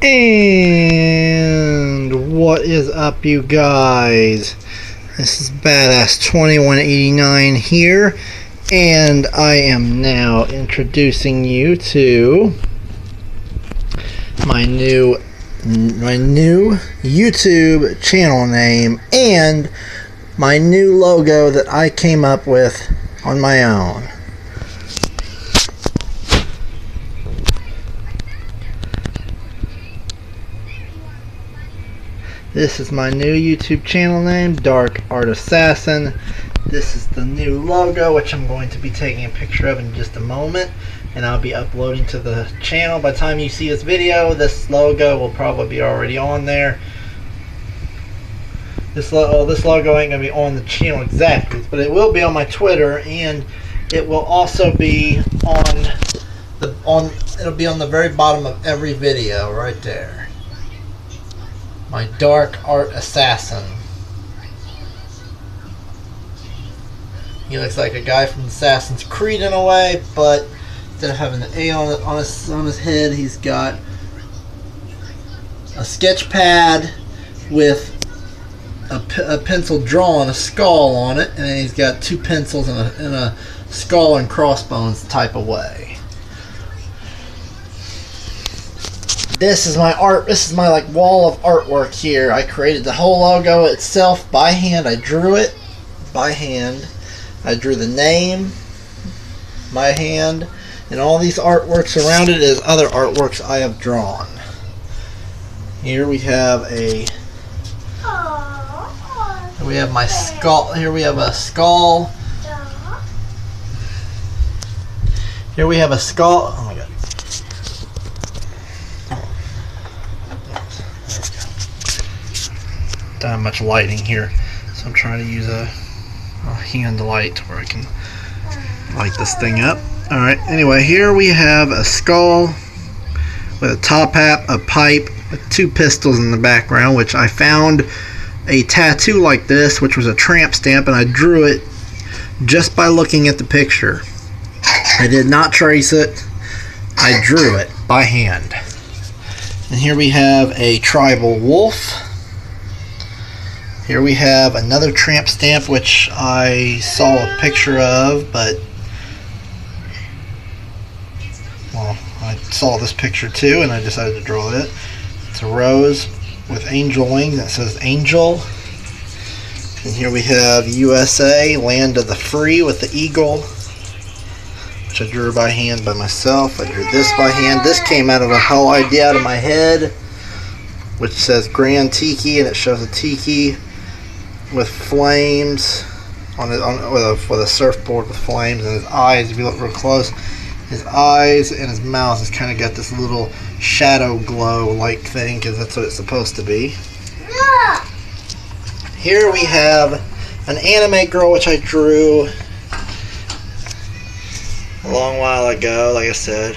And what is up, you guys? This is Badass 2189 here, and I am now introducing you to my new YouTube channel name and my new logo that I came up with on my own. This is my new YouTube channel name, Dark Art Assassin. This is the new logo, which I'm going to be taking a picture of in just a moment, and I'll be uploading to the channel. By the time you see this video, this logo will probably be already on there. This logo ain't gonna be on the channel exactly, but it will be on my Twitter, and it will also be it'll be on the very bottom of every video right there. My Dark Art Assassin. He looks like a guy from Assassin's Creed in a way, but instead of having the A on his head, he's got a sketch pad with a pencil drawing a skull on it, and then he's got two pencils in a skull and crossbones type of way. This is my art. This is my wall of artwork here. I created the whole logo itself by hand. I drew it by hand. I drew the name by hand, and all these artworks around it is other artworks I have drawn. Here we have my skull. Here we have a skull. Here we have a skull. Oh my god. Don't have much lighting here, so I'm trying to use a hand light where I can light this thing up. Alright, anyway, here we have a skull with a top hat, a pipe, with two pistols in the background, which I found a tattoo like this, which was a tramp stamp, and I drew it just by looking at the picture. I did not trace it. I drew it by hand. And here we have a tribal wolf. Here we have another tramp stamp, which I saw a picture of, but well, I saw this picture too, and I decided to draw it. It's a rose with angel wings that says Angel. And here we have USA, Land of the Free, with the eagle, which I drew by hand by myself. I drew this by hand. This came out of a whole idea out of my head, which says Grand Tiki, and it shows a tiki with flames with a surfboard with flames, and his eyes, if you look real close, his eyes and his mouth has kind of got this little shadow glow like thing, because that's what it's supposed to be. Here we have an anime girl, which I drew a long while ago, like I said.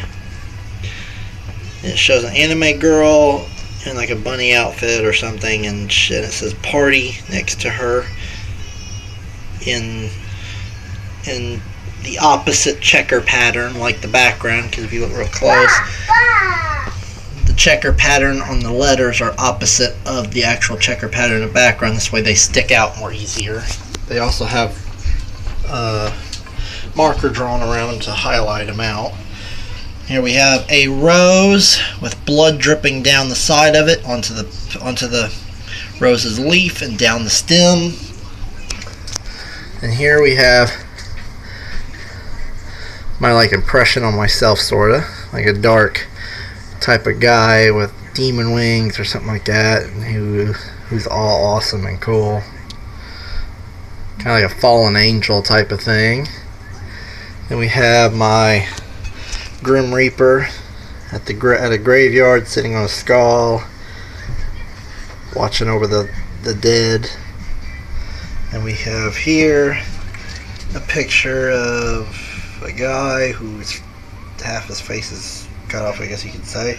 And it shows an anime girl in like a bunny outfit or something, and it says party next to her in the opposite checker pattern, like the background, because if you look real close, the checker pattern on the letters are opposite of the actual checker pattern in the background. This way they stick out more easier. They also have marker drawn around them to highlight them out. Here we have a rose with blood dripping down the side of it onto the rose's leaf and down the stem. And here we have my impression on myself, sorta like a dark type of guy with demon wings or something like that, who's all awesome and cool, kind of like a fallen angel type of thing. Then we have my Grim Reaper at a graveyard, sitting on a skull, watching over the dead. And we have here a picture of a guy whose half his face is cut off, I guess you could say.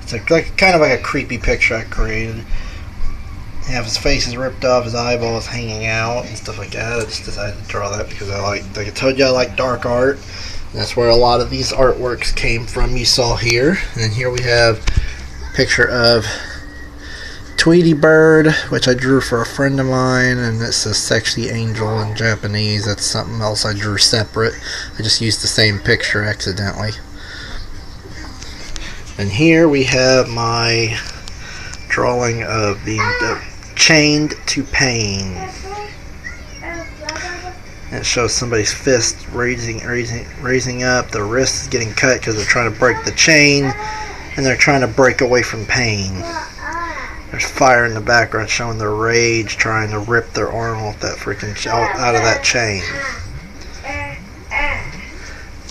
It's kind of like a creepy picture I created. Half his face is ripped off, his eyeballs hanging out and stuff like that. I just decided to draw that because like I told you, I like dark art. That's where a lot of these artworks came from, you saw here. And then here we have picture of Tweety Bird, which I drew for a friend of mine, and it says Sexy Angel in Japanese. That's something else I drew separate. I just used the same picture accidentally. And here we have my drawing of being chained to pain. And it shows somebody's fist raising up. The wrist is getting cut because they're trying to break the chain, and they're trying to break away from pain. There's fire in the background showing their rage, trying to rip their arm off that freaking out of that chain.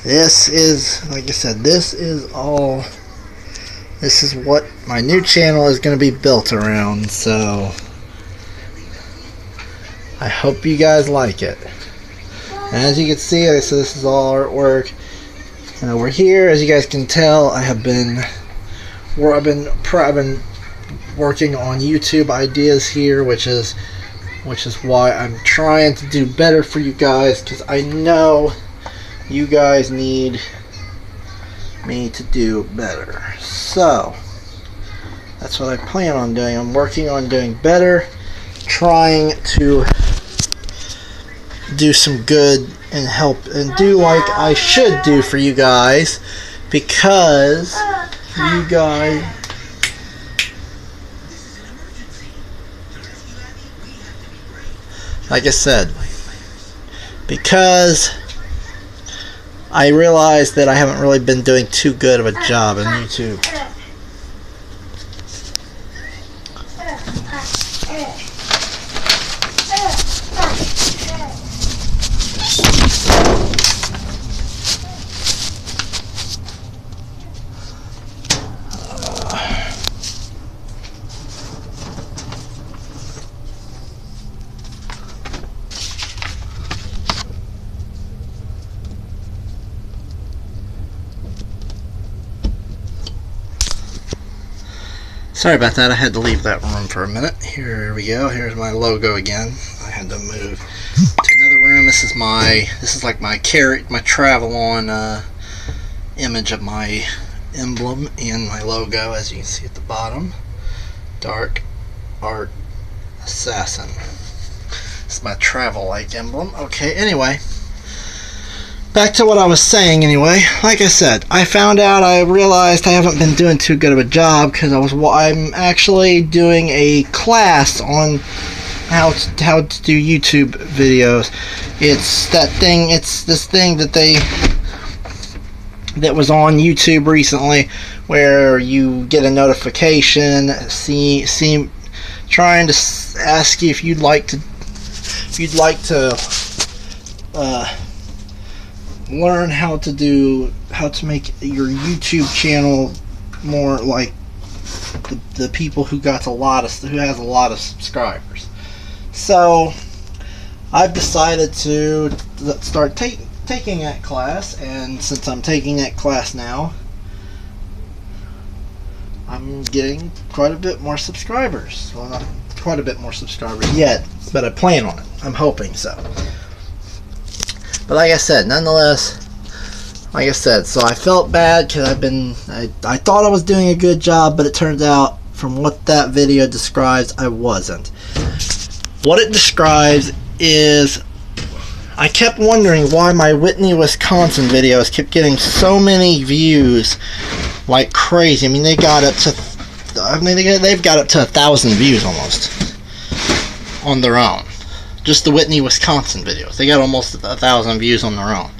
This is, like I said, this is what my new channel is going to be built around. So I hope you guys like it. And as you can see, so this is all artwork. And over here, as you guys can tell, I've been working on YouTube ideas here, which is why I'm trying to do better for you guys, because I know you guys need me to do better. So that's what I plan on doing. I'm working on doing better, trying to do some good and help and do like I should do for you guys, because you guys, like I said, because I realized that I haven't really been doing too good of a job on YouTube. Sorry about that, I had to leave that room for a minute. Here we go, here's my logo again. I had to move to another room. This is like my travel on image of my emblem and my logo, as you can see at the bottom. Dark Art Assassin. This is my travel like emblem. Okay, anyway. Back to what I was saying anyway. Like I said, I realized I haven't been doing too good of a job, because I'm actually doing a class on how to do YouTube videos. It's this thing that was on YouTube recently, where you get a notification trying to ask you if you'd like to learn how to make your YouTube channel more like the people who has a lot of subscribers. So I've decided to start taking that class, and since I'm taking that class now, I'm getting quite a bit more subscribers. Well, not quite a bit more subscribers yet, but I plan on it. I'm hoping so. But like I said, nonetheless, like I said, so I felt bad because I thought I was doing a good job, but it turns out from what that video describes, I wasn't. What it describes is, I kept wondering why my Whitney, Wisconsin videos kept getting so many views like crazy. I mean, they've got up to 1,000 views almost on their own. Just the Whitney, Wisconsin videos. They got almost 1,000 views on their own.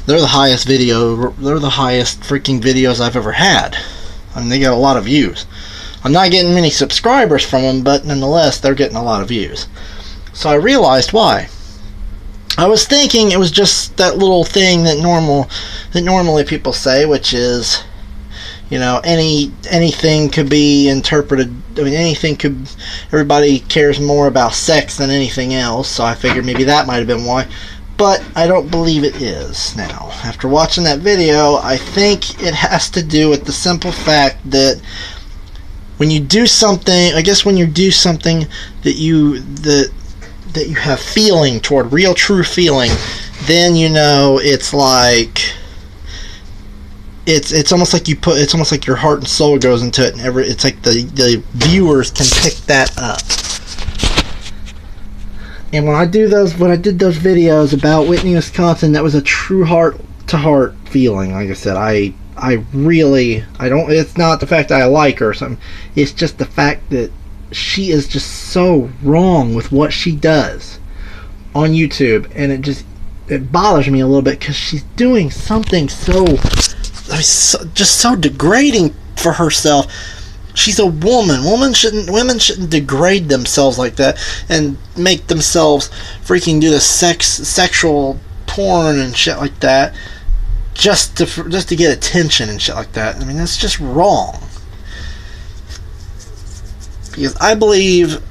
They're the highest freaking videos I've ever had. I mean, they got a lot of views. I'm not getting many subscribers from them, but nonetheless, they're getting a lot of views. So I realized why. I was thinking it was just that little thing that normally people say, which is, you know, anything could be interpreted. I mean, everybody cares more about sex than anything else, so I figured maybe that might have been why. But I don't believe it is now. After watching that video, I think it has to do with the simple fact that when you do something, I guess when you do something that you have feeling toward, real true feeling, then you know it's like it's almost like it's almost like your heart and soul goes into it, and it's like the viewers can pick that up. And when I did those videos about Whitney, Wisconsin, that was a true heart to heart feeling. Like I said, I don't, it's not the fact that I like her or something, it's just the fact that she is just so wrong with what she does on YouTube, and it bothers me a little bit because she's doing something just so degrading for herself. She's a woman. Women shouldn't degrade themselves like that and make themselves freaking do the sexual porn and shit like that just to get attention and shit like that. I mean, that's just wrong. Because I believe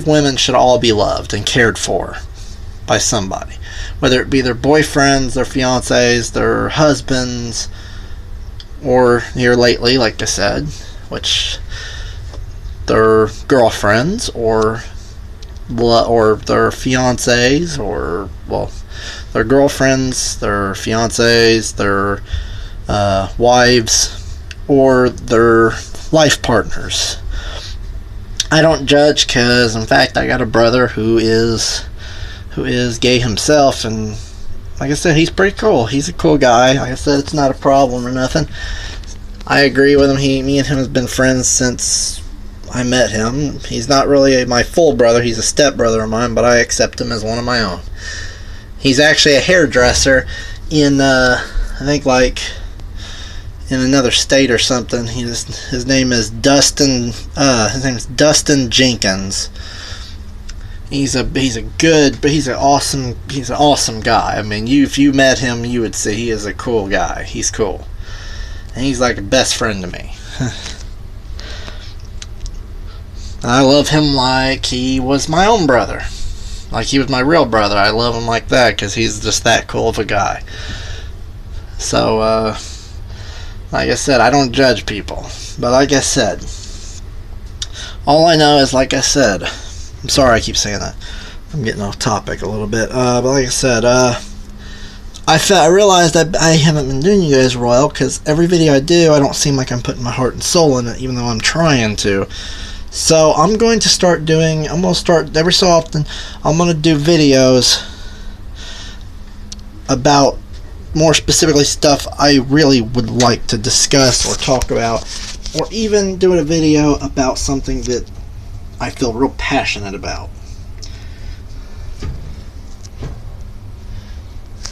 women should all be loved and cared for by somebody, whether it be their boyfriends, their fiancés, their husbands, or here lately, like I said, which their girlfriends or their fiancés, or well, their girlfriends, their fiancés, their wives, or their life partners. I don't judge, because in fact I got a brother who is gay himself, and like I said, he's pretty cool. He's a cool guy. Like I said, it's not a problem or nothing. I agree with him. Me and him have been friends since I met him. He's not really my full brother. He's a step brother of mine, but I accept him as one of my own. He's actually a hairdresser in I think like in another state or something. His name is Dustin. His name is Dustin Jenkins. He's an awesome guy. I mean, if you met him, you would say he is a cool guy. He's cool, and he's like a best friend to me. I love him like he was my own brother, like he was my real brother. I love him like that because he's just that cool of a guy. So, like I said, I don't judge people, but like I said, all I know is, like I said, I'm sorry I keep saying that. I'm getting off topic a little bit. But like I said, I realized that I haven't been doing you guys well, because every video I do, I don't seem like I'm putting my heart and soul in it, even though I'm trying to. So I'm going to start every so often, I'm going to do videos about more specifically stuff I really would like to discuss or talk about, or even doing a video about something that I feel real passionate about.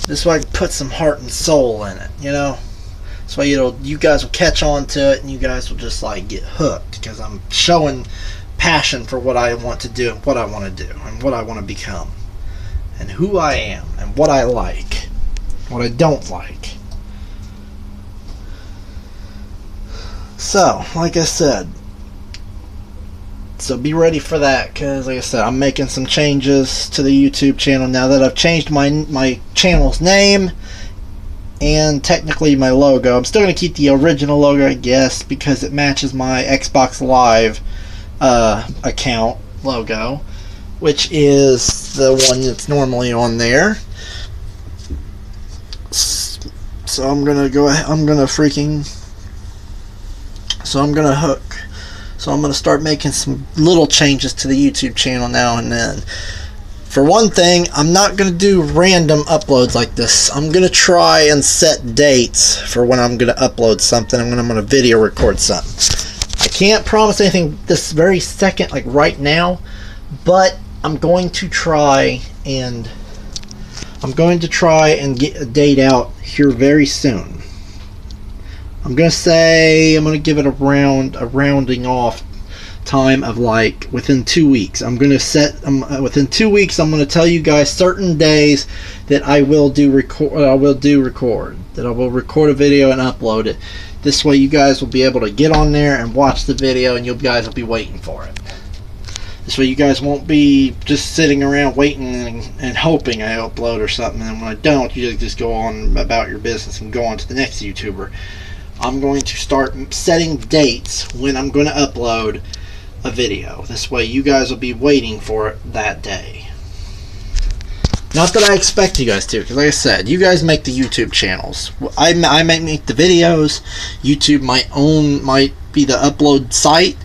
This way I can put some heart and soul in it, you know? This way you guys will catch on to it, and you guys will just like get hooked, because I'm showing passion for what I want to do and what I want to do and what I want to become and who I am and what I like, what I don't like. So, like I said, so be ready for that, because like I said, I'm making some changes to the YouTube channel now that I've changed my channel's name and technically my logo. I'm still going to keep the original logo, I guess, because it matches my Xbox Live account logo, which is the one that's normally on there. So I'm going to start making some little changes to the YouTube channel now and then. For one thing, I'm not going to do random uploads like this. I'm going to try and set dates for when I'm going to upload something and when I'm going to video record something. I can't promise anything this very second, like right now, but I'm going to try and get a date out here very soon. I'm going to give it a rounding off time of like within 2 weeks. Within 2 weeks I'm going to tell you guys certain days that I will record that I will record a video and upload it. This way you guys will be able to get on there and watch the video, and you guys will be waiting for it. This way you guys won't be just sitting around waiting and hoping I upload or something, and when I don't, you just go on about your business and go on to the next YouTuber. I'm going to start setting dates when I'm going to upload a video. This way you guys will be waiting for it that day. Not that I expect you guys to, because like I said, you guys make the YouTube channels. I might make the videos. YouTube might be the upload site,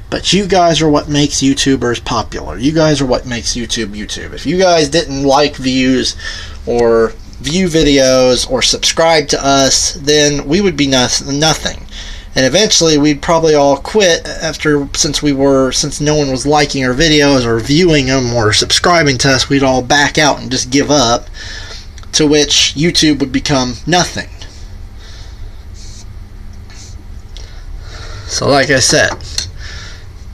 but you guys are what makes YouTubers popular. You guys are what makes YouTube YouTube. If you guys didn't like views or view videos or subscribe to us, then we would be nothing. And eventually we'd probably all quit since no one was liking our videos or viewing them or subscribing to us. We'd all back out and just give up, to which YouTube would become nothing. So like I said,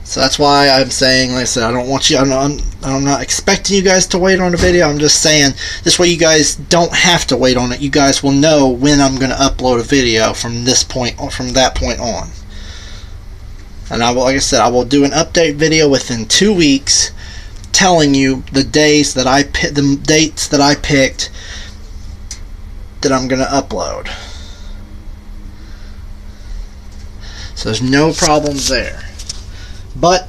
so that's why I'm saying, like I said, I don't want you, I'm not expecting you guys to wait on a video. I'm just saying, this way you guys don't have to wait on it. You guys will know when I'm going to upload a video from that point on. And I will, like I said, I will do an update video within 2 weeks, telling you the dates that I picked that I'm going to upload. So there's no problems there. But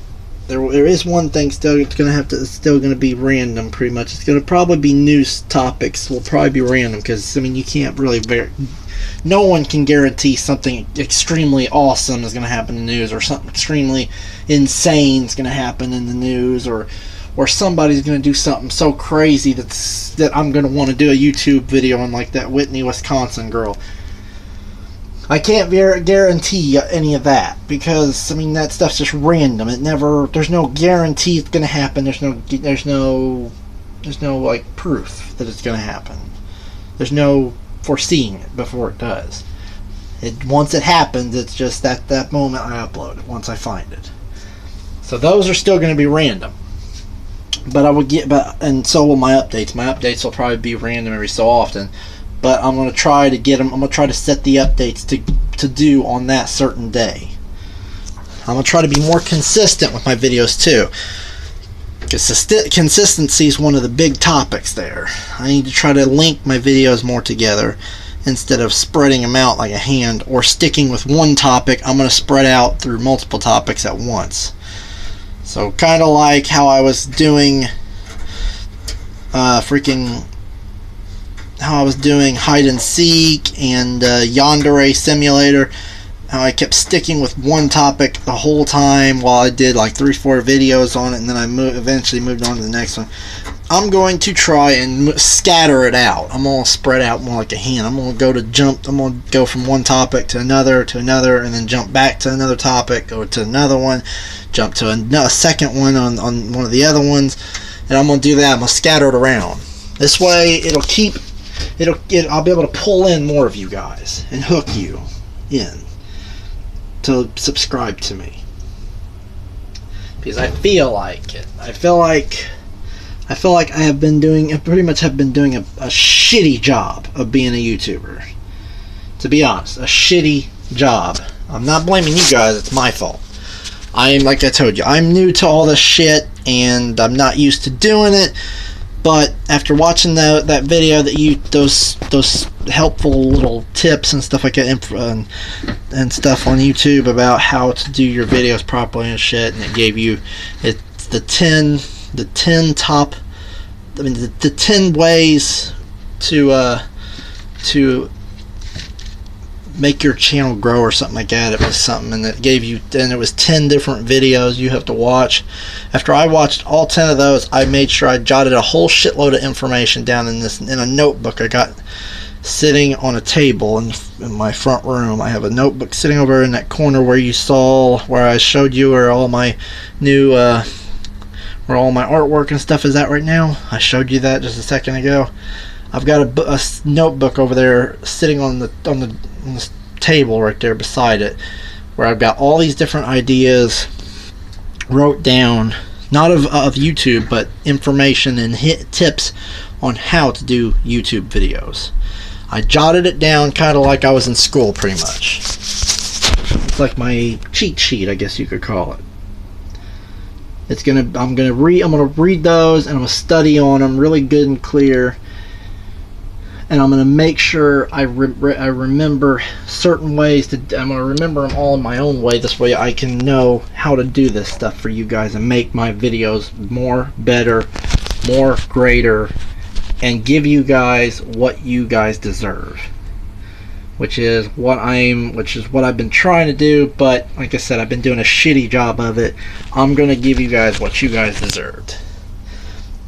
there is one thing still. It's still gonna be random, pretty much. It's gonna probably be news topics. Will probably be random because I mean you can't really no one can guarantee something extremely awesome is gonna happen in the news, or something extremely insane is gonna happen in the news, or somebody's gonna do something so crazy that I'm gonna want to do a YouTube video on, like that Whitney, Wisconsin girl. I can't guarantee any of that, because I mean that stuff's just random. There's no guarantee it's gonna happen. There's no like proof that it's gonna happen. There's no foreseeing it before it does. Once it happens, it's just that moment I upload it, once I find it. So those are still gonna be random. But and so will my updates. My updates will probably be random every so often. But I'm gonna try to get them. I'm gonna try to set the updates to do on that certain day. I'm gonna try to be more consistent with my videos too, because consistency is one of the big topics there. I need to try to link my videos more together instead of spreading them out like a hand, or sticking with one topic. I'm gonna spread out through multiple topics at once. So kind of like how I was doing how I was doing hide and seek and Yandere Simulator, how I kept sticking with one topic the whole time while I did like 3-4 videos on it, and then I eventually moved on to the next one. I'm going to try and scatter it out. I'm going to spread out more like a hen. I'm going to go from one topic to another, and then jump back to another topic, go to another one, jump to a second one on one of the other ones, and I'm going to do that. I'm going to scatter it around. This way I'll be able to pull in more of you guys and hook you in to subscribe to me, because I feel like it. I feel like I pretty much have been doing a shitty job of being a YouTuber. To be honest, a shitty job. I'm not blaming you guys, it's my fault. Like I told you, I'm new to all this shit and I'm not used to doing it. But after watching that video, those helpful little tips and stuff like that, and stuff on YouTube about how to do your videos properly and shit, and it gave you the 10 ways to make your channel grow or something like that. It was something, and it was 10 different videos you have to watch. After I watched all 10 of those, I made sure I jotted a whole shitload of information down in a notebook I got sitting on a table in my front room. I have a notebook sitting over in that corner where I showed you where all my new where all my artwork and stuff is at right now. I showed you that just a second ago. I've got a notebook over there sitting on the table right there beside it, where I've got all these different ideas wrote down, not of YouTube, but information and tips on how to do YouTube videos. I jotted it down kind of like I was in school, pretty much. It's like my cheat sheet, I guess you could call it. I'm gonna read those, and I'm gonna study on them really good and clear. And I'm going to make sure I remember certain ways. I'm going to remember them all in my own way. This way I can know how to do this stuff for you guys and make my videos more better, more greater, and give you guys what you guys deserve, which is what I've been trying to do. But like I said, I've been doing a shitty job of it. I'm gonna give you guys what you guys deserved,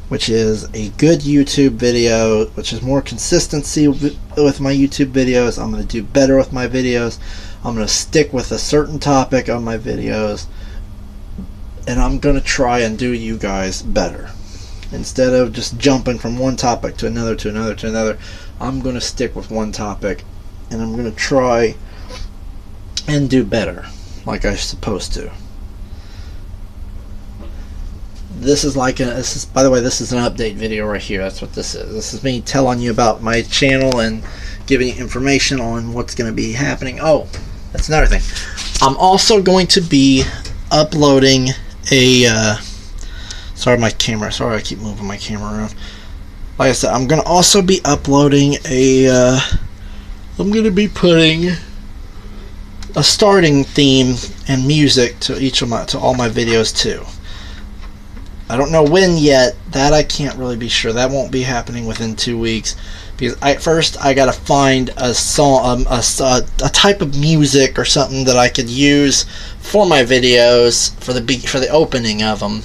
which is a good YouTube video, which is more consistency with my YouTube videos. I'm gonna do better with my videos. I'm gonna stick with a certain topic on my videos, and I'm gonna try and do you guys better. Instead of just jumping from one topic to another, to another, to another, I'm gonna stick with one topic, and I'm gonna try and do better, like I'm supposed to. This is by the way, this is an update video right here. That's what this is. This is me telling you about my channel and giving you information on what's going to be happening. Oh, that's another thing. I'm also going to be uploading a sorry I keep moving my camera around. Like I said, I'm going to also be uploading I'm going to be putting a starting theme and music to all my videos too. I don't know when yet. That I can't really be sure. That won't be happening within 2 weeks, because first I gotta find a song, a type of music or something that I could use for my videos for the opening of them,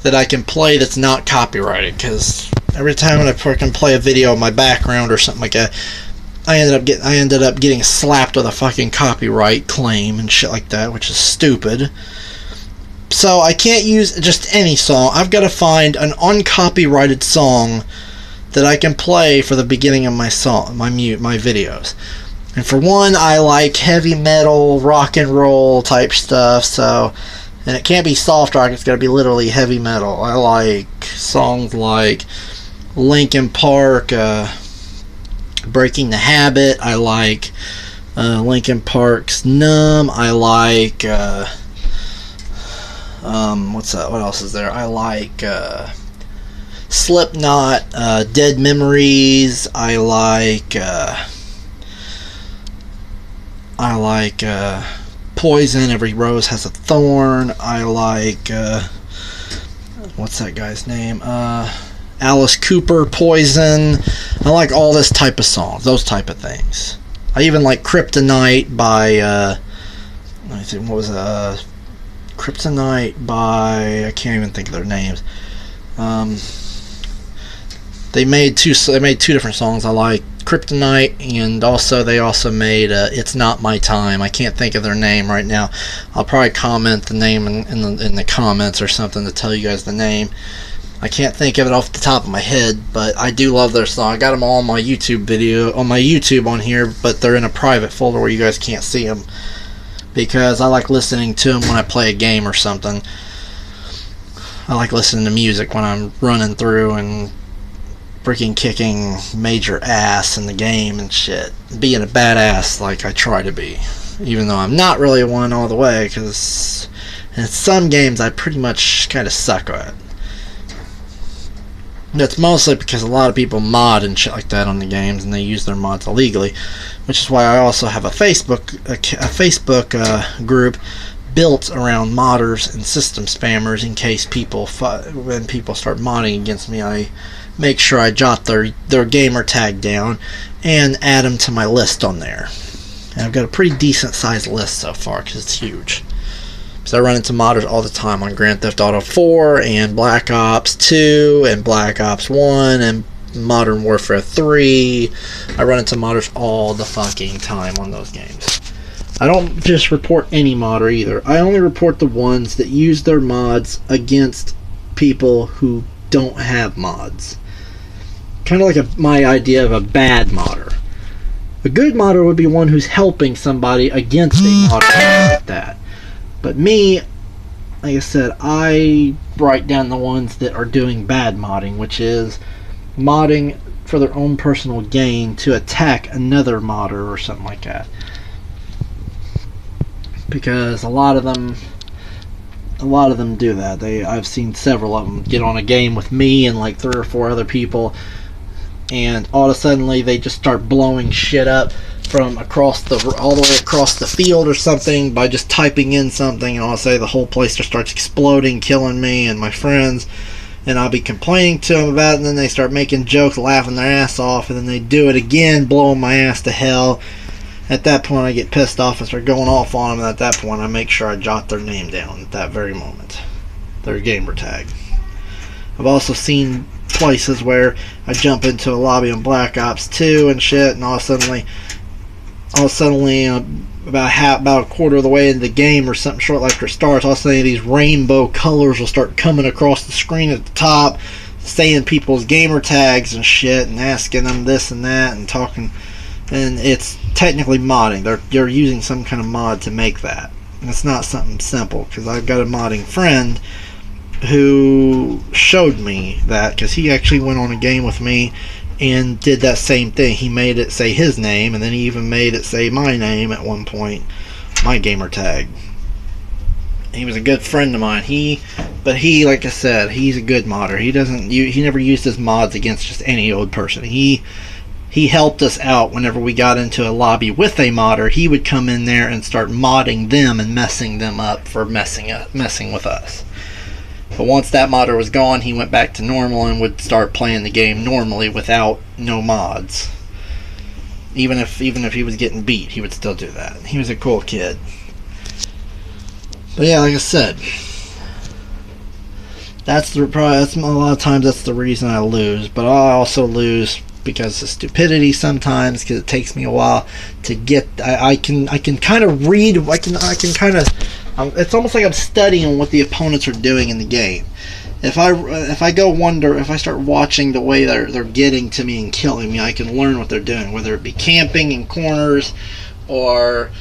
that I can play that's not copyrighted. Because every time when I can play a video in my background or something like that, I ended up getting slapped with a fucking copyright claim and shit like that, which is stupid. So I can't use just any song. I've got to find an uncopyrighted song that I can play for the beginning of my videos. And for one, I like heavy metal, rock and roll type stuff. So, and it can't be soft rock. It's got to be literally heavy metal. I like songs like Linkin Park, Breaking the Habit. I like Linkin Park's Numb. I like what else is there? I like Slipknot, Dead Memories. I like Poison, Every Rose Has a Thorn. I like what's that guy's name? Alice Cooper, Poison. I like all this type of songs, those type of things. I even like Kryptonite by let me think, what was Kryptonite by, I can't even think of their names. They made two different songs. I like Kryptonite, and also they also made It's Not My Time. I can't think of their name right now. I'll probably comment the name in the comments or something to tell you guys the name. I can't think of it off the top of my head, but I do love their song. I got them all on my YouTube on here, but they're in a private folder where you guys can't see them, because I like listening to them when I play a game or something. I like listening to music when I'm running through and freaking kicking major ass in the game and shit. Being a badass like I try to be. Even though I'm not really one all the way, because in some games I pretty much kind of suck at. That's mostly because a lot of people mod and shit like that on the games, and they use their mods illegally, which is why I also have a Facebook group built around modders and system spammers, in case when people start modding against me, I make sure I jot their gamer tag down and add them to my list on there. And I've got a pretty decent sized list so far, because it's huge. So I run into modders all the time on Grand Theft Auto 4 and Black Ops 2 and Black Ops 1 and Modern Warfare 3. I run into modders all the fucking time on those games. I don't just report any modder either. I only report the ones that use their mods against people who don't have mods. Kind of like my idea of a bad modder. A good modder would be one who's helping somebody against a modder like that. But me, like I said, I write down the ones that are doing bad modding, which is modding for their own personal gain to attack another modder or something like that. Because a lot of them do that. I've seen several of them get on a game with me and like 3 or 4 other people, and all of a sudden they just start blowing shit up from all the way across the field or something by just typing in something, and all of a sudden the whole place just starts exploding, killing me and my friends. and I'll be complaining to them about it, and then they start making jokes, laughing their ass off, and then they do it again, blowing my ass to hell. At that point, I get pissed off and start going off on them, and at that point, I make sure I jot their name down at that very moment. Their gamer tag. I've also seen places where I jump into a lobby on Black Ops 2 and shit, and all of a sudden, about a quarter of the way into the game or something shortly after it starts, all of a sudden these rainbow colors will start coming across the screen at the top, saying people's gamer tags and shit, and asking them this and that, and talking. And it's technically modding. They're using some kind of mod to make that. And it's not something simple, because I've got a modding friend who showed me that, because he actually went on a game with me and did that same thing. He made it say his name, and then he even made it say my name at one point, my gamer tag. He was a good friend of mine. But he, like I said, he's a good modder. He never used his mods against just any old person. He helped us out whenever we got into a lobby with a modder. He would come in there and start modding them and messing them up for messing with us. But once that modder was gone, he went back to normal and would start playing the game normally without no mods. Even if he was getting beat, he would still do that. He was a cool kid. But yeah, like I said, that's a lot of times that's the reason I lose. But I also lose because of stupidity sometimes, because it takes me a while to get. I can kind of read. I can kind of. It's almost like I'm studying what the opponents are doing in the game. If I start watching the way they're getting to me and killing me, I can learn what they're doing, whether it be camping in corners, or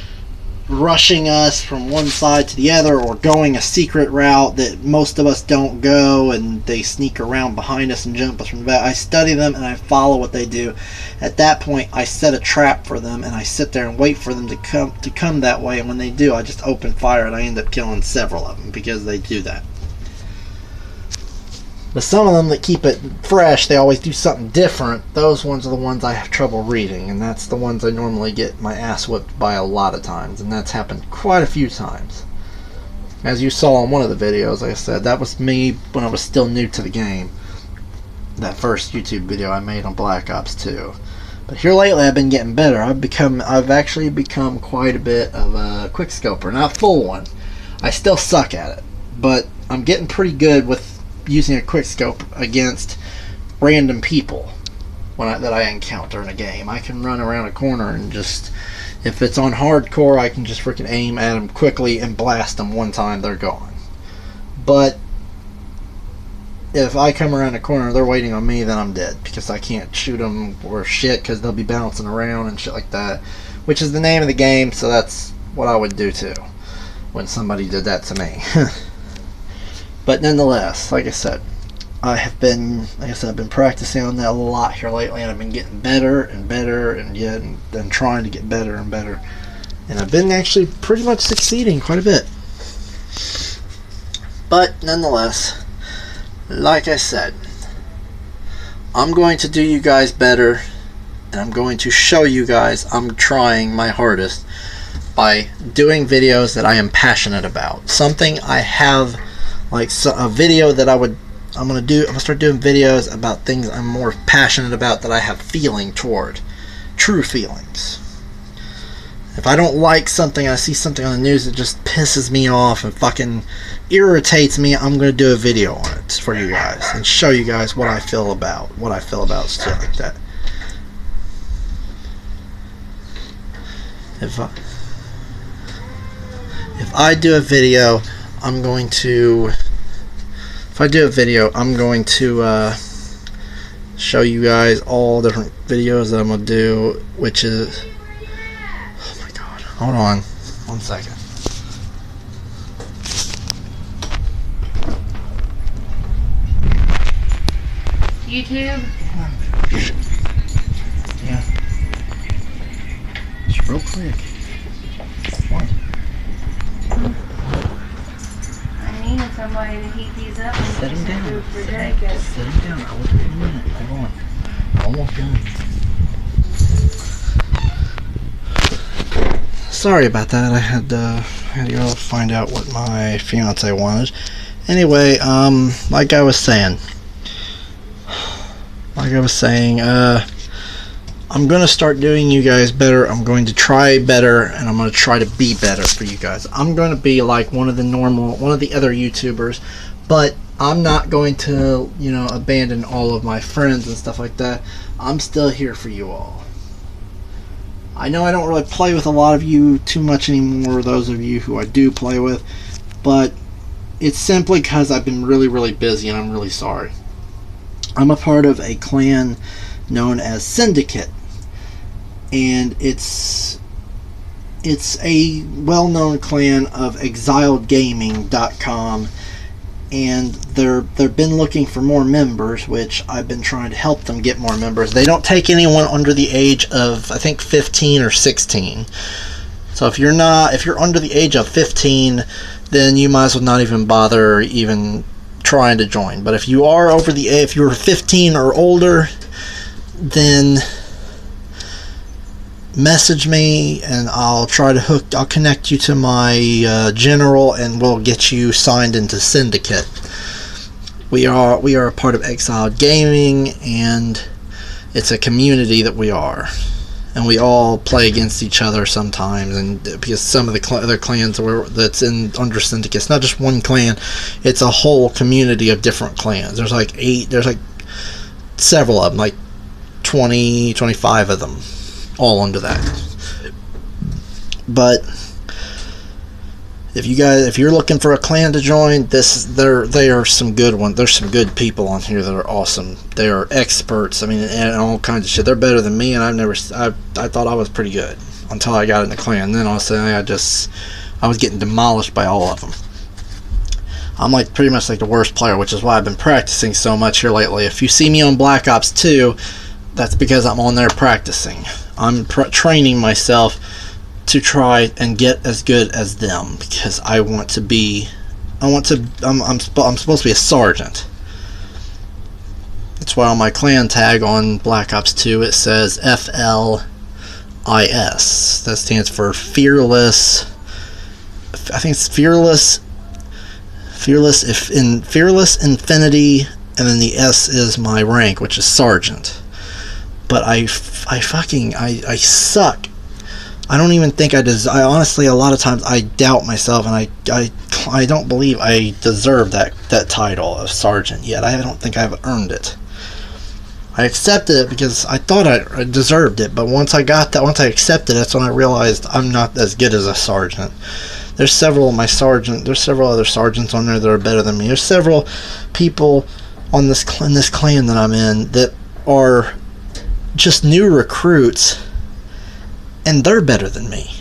rushing us from one side to the other, or going a secret route that most of us don't go, and they sneak around behind us and jump us from the back. I study them and I follow what they do. At that point, I set a trap for them, and I sit there and wait for them to come that way, and when they do, I just open fire, and I end up killing several of them because they do that. But some of them that keep it fresh, they always do something different. Those ones are the ones I have trouble reading, and that's the ones I normally get my ass whipped by a lot of times, and that's happened quite a few times. As you saw in one of the videos, like I said, that was me when I was still new to the game. That first YouTube video I made on Black Ops 2. But here lately I've been getting better. I've actually become quite a bit of a quickscoper. Not full one. I still suck at it, but I'm getting pretty good with using a quick scope against random people that I encounter in a game. I can run around a corner and just, if it's on hardcore, I can just freaking aim at them quickly and blast them one time, they're gone. But if I come around a corner, they're waiting on me, then I'm dead, because I can't shoot them or shit, because they'll be bouncing around and shit like that, which is the name of the game. So that's what I would do too when somebody did that to me. But nonetheless, like I said, I've been practicing on that a lot here lately, and I've been getting better and better, and trying to get better and better. And I've been actually pretty much succeeding quite a bit. But nonetheless, like I said, I'm going to do you guys better, and I'm going to show you guys I'm trying my hardest by doing videos that I am passionate about. Something I have, like a video that I'm gonna start doing videos about things I'm more passionate about, that I have feeling toward, true feelings. If I don't like something, I see something on the news that just pisses me off and fucking irritates me, I'm gonna do a video on it for you guys and show you guys what I feel about shit like that. If I do a video, I'm going to show you guys all different videos that I'm going to do, which is, oh my god, hold on one second. YouTube? Yeah. Just real quick. What? I needed somebody to heat these up and Set him down. food for Jacob. Set him down. I will do it in a minute. Hold on. Almost done. Sorry about that. I had to go find out what my fiance wanted. Anyway, like I was saying, like I was saying, I'm going to start doing you guys better. I'm going to try better, and I'm going to try to be better for you guys. I'm going to be like one of the other YouTubers, but I'm not going to, abandon all of my friends and stuff like that. I'm still here for you all. I know I don't really play with a lot of you too much anymore, those of you who I do play with, but it's simply because I've been really, really busy, and I'm really sorry. I'm a part of a clan known as Syndicate, and it's a well-known clan of exiledgaming.com, and they've been looking for more members, which I've been trying to help them get more members. They don't take anyone under the age of, I think, 15 or 16. So if you're under the age of 15, then you might as well not even bother even trying to join. But if you are if you're 15 or older, then message me and I'll connect you to my general, and we'll get you signed into Syndicate. We are a part of Exiled Gaming, and it's a community that we are, and we all play against each other sometimes. And because some of the other clans that's under Syndicate, it's not just one clan, it's a whole community of different clans. There's like several of them, like 20, 25 of them, all under that. But if you're looking for a clan to join, they are some good ones. There's some good people on here that are awesome. They are experts. I mean, and all kinds of shit. They're better than me, and I thought I was pretty good until I got in the clan. Then all of a sudden, I was getting demolished by all of them. I'm like pretty much like the worst player, which is why I've been practicing so much here lately. If you see me on Black Ops 2, that's because I'm on there practicing. I'm training myself to try and get as good as them, because I'm supposed to be a sergeant. That's why on my clan tag on Black Ops 2 it says FLIS. That stands for Fearless. I think it's Fearless Infinity, and then the S is my rank, which is sergeant. But I suck. I don't even think I honestly, a lot of times I doubt myself, and I don't believe I deserve that title of sergeant yet. I don't think I've earned it. I accepted it because I thought I deserved it, but once I accepted it, that's when I realized I'm not as good as a sergeant. There's several other sergeants on there that are better than me. There's several people in this clan that I'm in that are just new recruits, and they're better than me.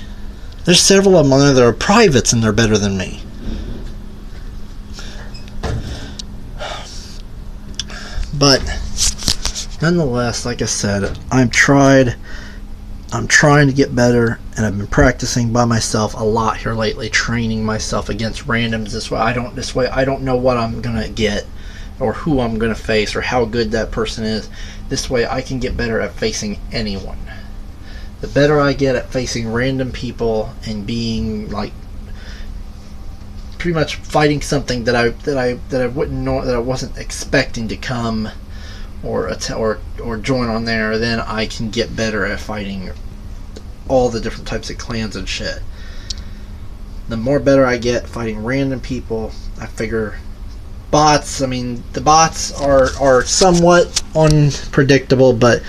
There's several of them on there that are privates, and they're better than me. But nonetheless, like I said, I'm trying to get better, and I've been practicing by myself a lot here lately, training myself against randoms. This way I don't know what I'm gonna get, or who I'm gonna face, or how good that person is. This way I can get better at facing anyone. The better I get at facing random people and being like pretty much fighting something that I wouldn't know, that I wasn't expecting to come or join on there, then I can get better at fighting all the different types of clans and shit. The more better I get fighting random people, I figure bots, I mean, the bots are somewhat unpredictable, but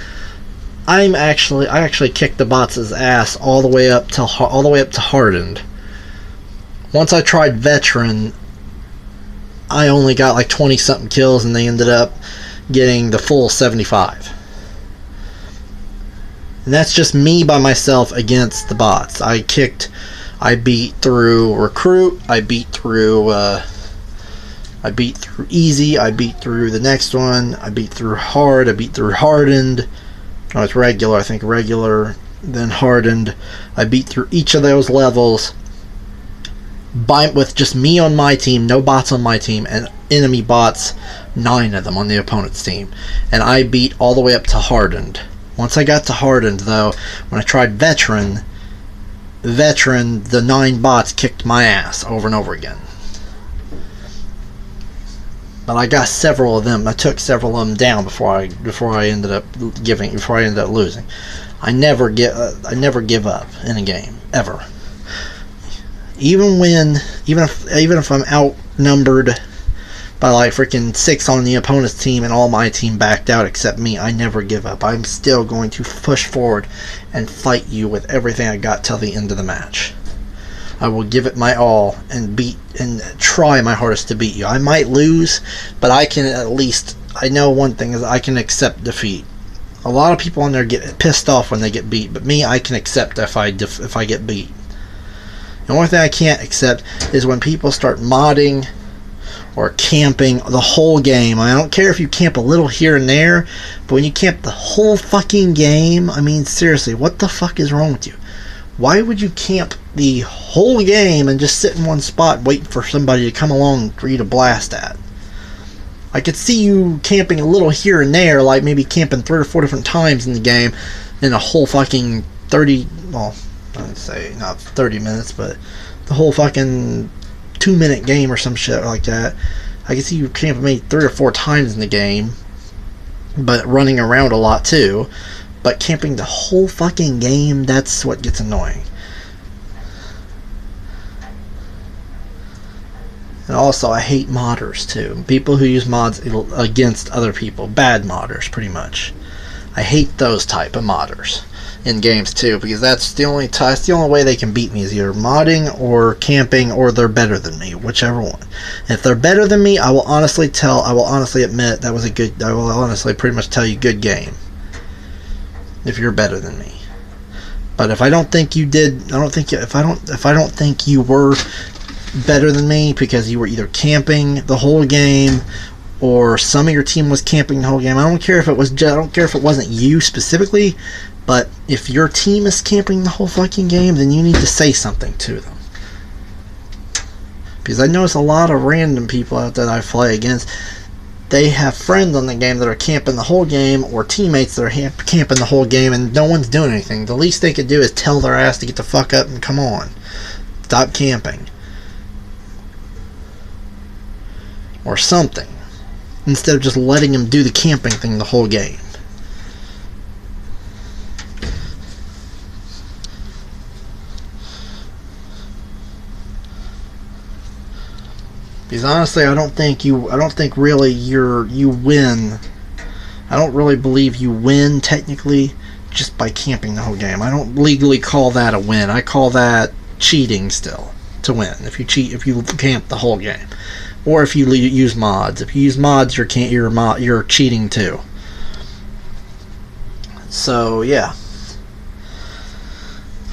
I actually kicked the bots' ass all the way up to hardened. Once I tried veteran, I only got like 20 something kills, and they ended up getting the full 75. And that's just me by myself against the bots. I beat through recruit, I beat through easy, I beat through the next one, I beat through hard, I beat through hardened. No, it's regular, I think regular, then hardened. I beat through each of those levels with just me on my team, no bots on my team, and enemy bots, 9 of them on the opponent's team. And I beat all the way up to hardened. Once I got to hardened, though, when I tried veteran, the 9 bots kicked my ass over and over again. But I got several of them. I took several of them down before I ended up losing. I never give up in a game ever. Even if I'm outnumbered by like freaking 6 on the opponent's team and all my team backed out except me, I never give up. I'm still going to push forward and fight you with everything I got till the end of the match. I will give it my all and try my hardest to beat you. I might lose, but I can at least, I know one thing is I can accept defeat. A lot of people on there get pissed off when they get beat, but me, I can accept if I get beat. The only thing I can't accept is when people start modding or camping the whole game. I don't care if you camp a little here and there, but when you camp the whole fucking game, I mean, seriously, what the fuck is wrong with you? Why would you camp the whole game and just sit in one spot waiting for somebody to come along for you to blast at? I could see you camping a little here and there, like maybe camping 3 or 4 different times in the game in a whole fucking 30, well, I'd say not 30 minutes, but the whole fucking 2-minute game or some shit like that. I could see you camping maybe 3 or 4 times in the game, but running around a lot too. But camping the whole fucking game, that's what gets annoying. And also, I hate modders too. People who use mods against other people. Bad modders, pretty much. I hate those type of modders in games too, because that's the only way they can beat me is either modding or camping, or they're better than me, whichever one. If they're better than me, I will honestly admit that was a good. I will honestly pretty much tell you good game. If you're better than me. But if I don't think you did, if I don't think you were better than me because you were either camping the whole game or some of your team was camping the whole game. I don't care if it wasn't you specifically, but if your team is camping the whole fucking game, then you need to say something to them. Because I notice a lot of random people out that I play against, they have friends on the game that are camping the whole game, or teammates that are camping the whole game, and no one's doing anything. The least they could do is tell their ass to get the fuck up and come on. Stop camping. Or something. Instead of just letting them do the camping thing the whole game. Because honestly, I don't think really you win. I don't really believe you win technically just by camping the whole game. I don't legally call that a win. I call that cheating still to win. If you camp the whole game, or if you use mods. If you use mods, you're cheating too. So yeah.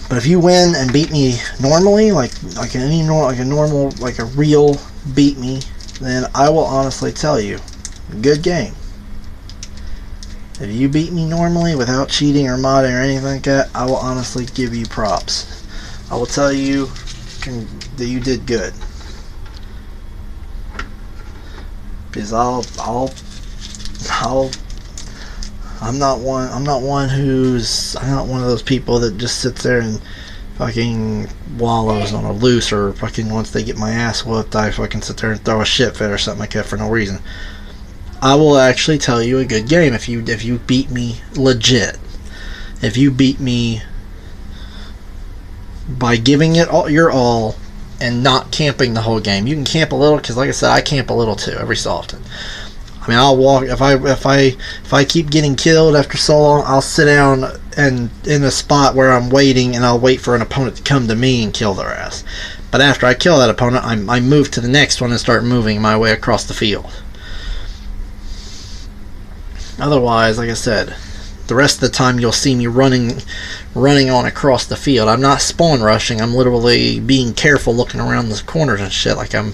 But if you win and beat me normally, like a real beat me, then I will honestly tell you, good game. If you beat me normally without cheating or modding or anything like that, I will honestly give you props. I will tell you that you did good. Because I'm not one of those people that just sits there and fucking wallows on a loose, or fucking once they get my ass whooped, I fucking sit there and throw a shit fit or something like that for no reason. I will actually tell you a good game if you beat me legit. If you beat me by giving it your all and not camping the whole game. You can camp a little, because like I said, I camp a little too every so often. I mean, I'll walk if I keep getting killed after so long, I'll sit down and in a spot where I'm waiting, and I'll wait for an opponent to come to me and kill their ass. But after I kill that opponent, I move to the next one and start moving my way across the field. Otherwise, like I said, the rest of the time you'll see me running on across the field. I'm not spawn rushing. I'm literally being careful, looking around the corners and shit. Like I'm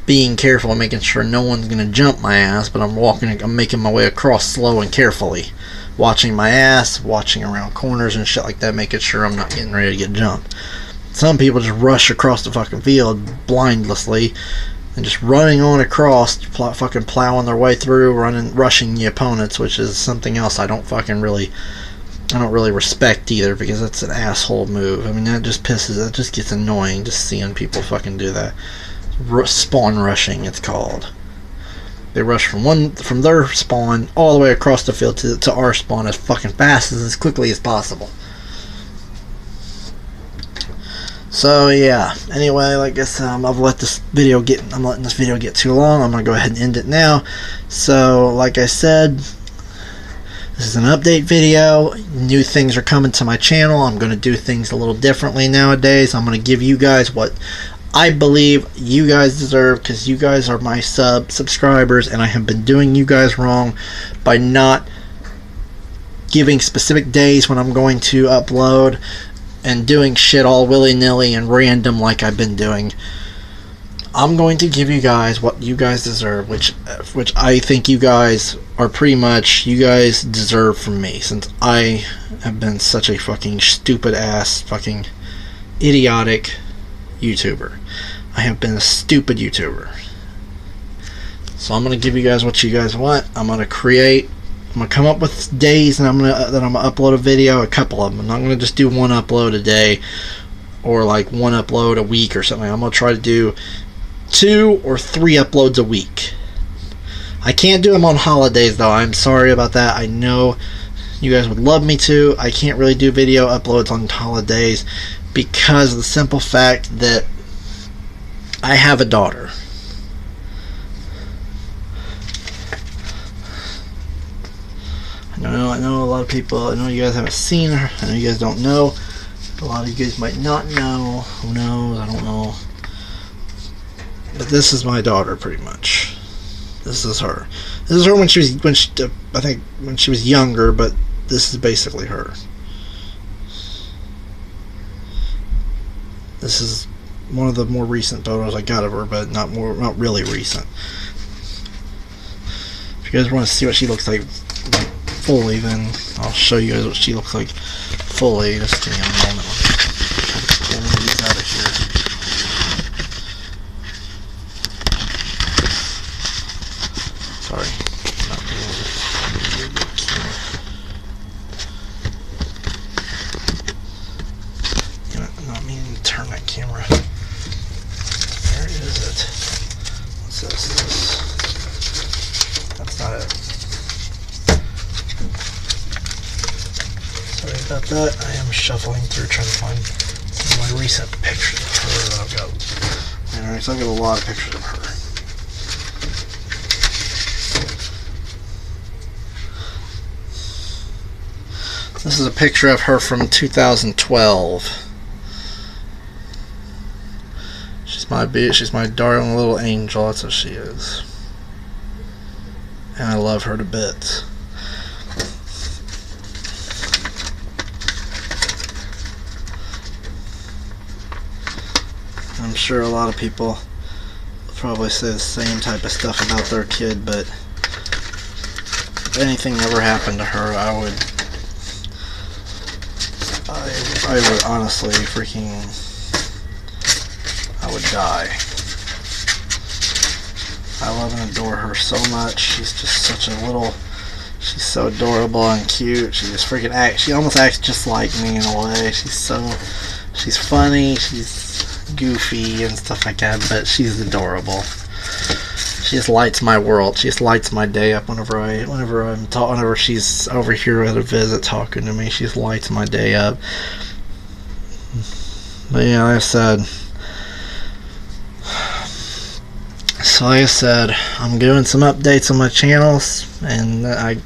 being careful and making sure no one's gonna jump my ass. But I'm making my way across slow and carefully, watching my ass, watching around corners and shit like that, making sure I'm not getting ready to get jumped. Some people just rush across the fucking field blindlessly and just running on across, fucking plowing their way through, rushing the opponents, which is something else I don't really respect either, because that's an asshole move. I mean, that just gets annoying just seeing people fucking do that. Spawn rushing, it's called. They rush from their spawn all the way across the field to our spawn as fucking fast as quickly as possible. So yeah. Anyway, like I said, I'm letting this video get too long. I'm gonna go ahead and end it now. So, like I said, this is an update video. New things are coming to my channel. I'm gonna do things a little differently nowadays. I'm gonna give you guys what I believe you guys deserve, because you guys are my subscribers, and I have been doing you guys wrong by not giving specific days when I'm going to upload and doing shit all willy-nilly and random like I've been doing. I'm going to give you guys what you guys deserve, which I think you guys are pretty much, you guys deserve from me, since I have been such a fucking stupid ass, fucking idiotic YouTuber. I have been a stupid YouTuber. So I'm gonna give you guys what you guys want. I'm gonna come up with days, and I'm gonna upload a video, a couple of them. I'm not gonna just do one upload a day or like one upload a week or something. I'm gonna try to do 2 or 3 uploads a week. I can't do them on holidays though. I'm sorry about that. I know you guys would love me to. I can't really do video uploads on holidays because of the simple fact that I have a daughter. I know a lot of people, I know you guys haven't seen her, I know you guys don't know, a lot of you guys might not know, who knows, I don't know, but this is my daughter pretty much. This is her. This is her when she was younger, but this is basically her. This is one of the more recent photos I got of her, but not really recent. If you guys want to see what she looks like fully, then I'll show you guys what she looks like fully. Just give me a moment. Let me get these out of here. Sorry. Not meaning to turn that camera. Where is it? What's this? That's not it. Sorry about that. I am shuffling through trying to find some of my recent pictures of her that I've got. Alright, so I've got a lot of pictures of her. This is a picture of her from 2012. She's my darling little angel. That's what she is. And I love her to bits. I'm sure a lot of people probably say the same type of stuff about their kid, but if anything ever happened to her, I would honestly I would die. I love and adore her so much. She's just such a little, she's so adorable and cute. She just she almost acts just like me in a way. She's funny, she's goofy and stuff like that, but she's adorable. She just lights my world. She just lights my day up whenever she's over here at a visit talking to me. She just lights my day up. But yeah, like I said, I'm doing some updates on my channels, and I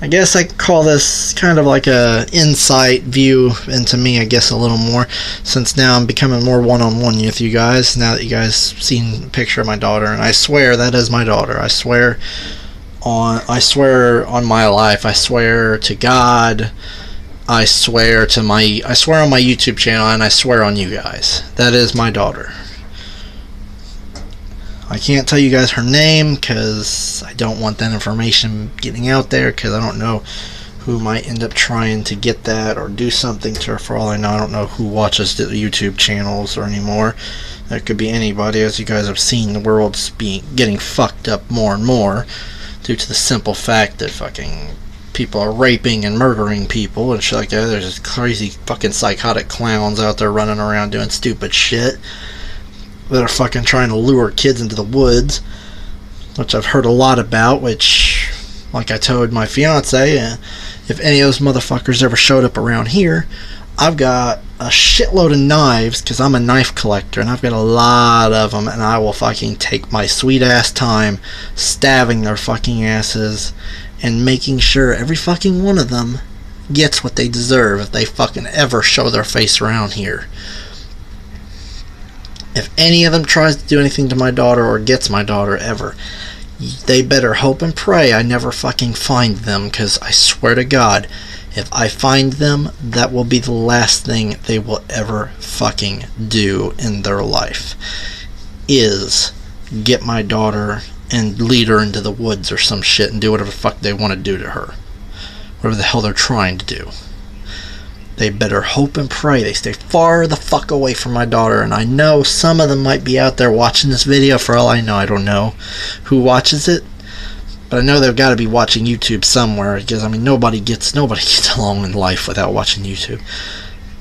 guess I could call this kind of like a insight view into me, I guess, a little more, since now I'm becoming more one-on-one with you guys, now that you guys seen a picture of my daughter. And I swear that is my daughter. I swear on my life. I swear to God. I swear on my YouTube channel, and I swear on you guys. That is my daughter. I can't tell you guys her name because I don't want that information getting out there, because I don't know who might end up trying to get that or do something to her. For all I know, I don't know who watches the YouTube channels or anymore. That could be anybody. As you guys have seen, the world's getting fucked up more and more due to the simple fact that fucking people are raping and murdering people and shit like that. There's just crazy fucking psychotic clowns out there running around doing stupid shit that are fucking trying to lure kids into the woods. which I've heard a lot about, which, like I told my fiance, if any of those motherfuckers ever showed up around here, I've got a shitload of knives, because I'm a knife collector, and I've got a lot of them, and I will fucking take my sweet ass time stabbing their fucking asses and making sure every fucking one of them gets what they deserve if they fucking ever show their face around here. If any of them tries to do anything to my daughter or gets my daughter ever, they better hope and pray I never fucking find them, because I swear to God, if I find them, that will be the last thing they will ever fucking do in their life, is get my daughter and lead her into the woods or some shit and do whatever the fuck they want to do to her. Whatever the hell they're trying to do. They better hope and pray they stay far the fuck away from my daughter. And I know some of them might be out there watching this video. For all I know, I don't know who watches it, but I know they've got to be watching YouTube somewhere, because I mean nobody gets along in life without watching YouTube.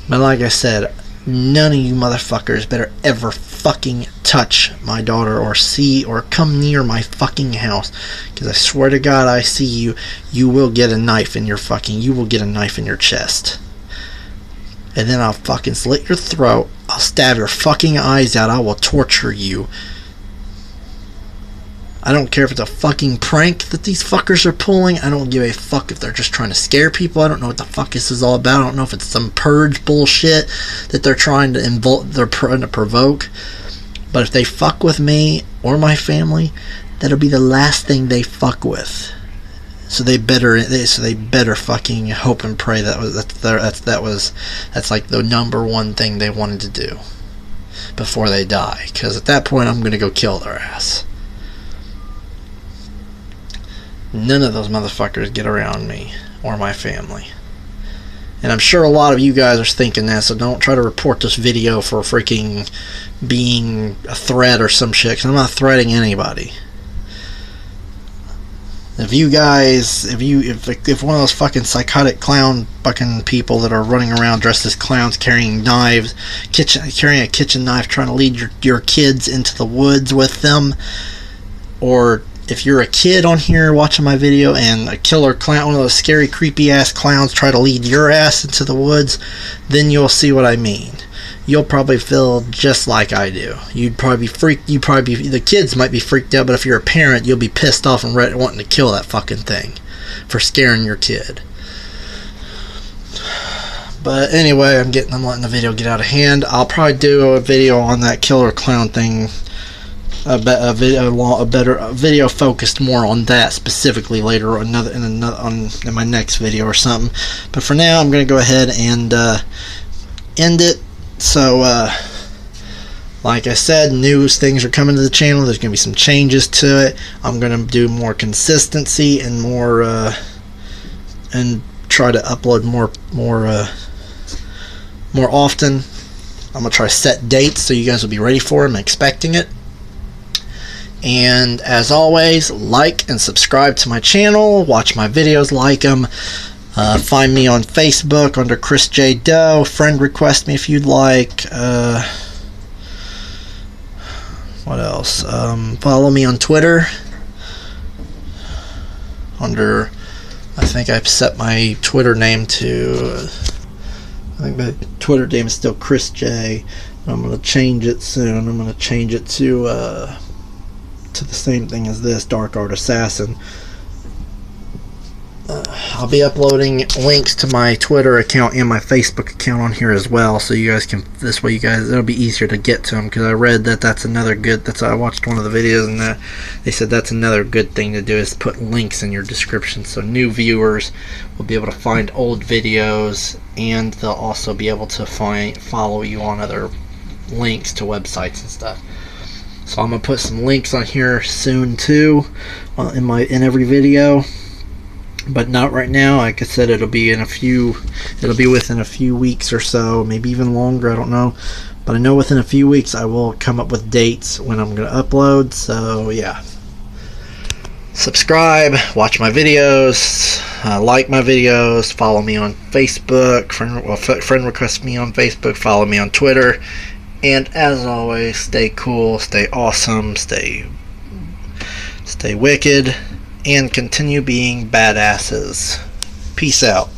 But like I said, none of you motherfuckers better ever fucking touch my daughter or see or come near my fucking house, because I swear to God, I see you, you will get a knife in your chest. And then I'll fucking slit your throat, I'll stab your fucking eyes out, I will torture you. I don't care if it's a fucking prank that these fuckers are pulling. I don't give a fuck if they're just trying to scare people. I don't know what the fuck this is all about. I don't know if it's some purge bullshit that they're trying to provoke. But if they fuck with me or my family, that'll be the last thing they fuck with. So they better fucking hope and pray that's like the number one thing they wanted to do before they die. Because at that point, I'm gonna go kill their ass. None of those motherfuckers get around me or my family. And I'm sure a lot of you guys are thinking that, so don't try to report this video for freaking being a threat or some shit, because I'm not threatening anybody. If one of those fucking psychotic clown fucking people that are running around dressed as clowns carrying knives, carrying a kitchen knife, trying to lead your kids into the woods with them, or if you're a kid on here watching my video and a killer clown, one of those scary creepy ass clowns, try to lead your ass into the woods, then you'll see what I mean. You'll probably feel just like I do. You'd probably be freaked. The kids might be freaked out, but if you're a parent, you'll be pissed off and wanting to kill that fucking thing for scaring your kid. But anyway, I'm letting the video get out of hand. I'll probably do a video on that killer clown thing. A video focused more on that specifically later, in my next video or something. But for now, I'm gonna go ahead and end it. So, like I said, new things are coming to the channel. There's gonna be some changes to it. I'm gonna do more consistency and more, and try to upload more often. I'm gonna try to set dates so you guys will be ready for them and expecting it. And as always, like and subscribe to my channel, watch my videos, like them. Find me on Facebook under Chris J. Doe. Friend request me if you'd like. What else? Follow me on Twitter under, I think I've set my Twitter name to, I think my Twitter name is still Chris J. I'm going to change it soon. I'm going to change it to the same thing as this, Dark Art Assassin. I'll be uploading links to my Twitter account and my Facebook account on here as well, so you guys can, this way it'll be easier to get to them, because I read that's another good, I watched one of the videos and they said that's another good thing to do, is put links in your description, so new viewers will be able to find old videos, and they'll also be able to follow you on other links to websites and stuff. So I'm gonna put some links on here soon too, in every video, but not right now. Like I said, it'll be within a few weeks or so, maybe even longer, I don't know, but I know within a few weeks I will come up with dates when I'm gonna upload. So yeah, subscribe, watch my videos, like my videos, follow me on Facebook, friend request me on Facebook, follow me on Twitter. And as always, stay cool, stay awesome, stay stay wicked, and continue being badasses. Peace out.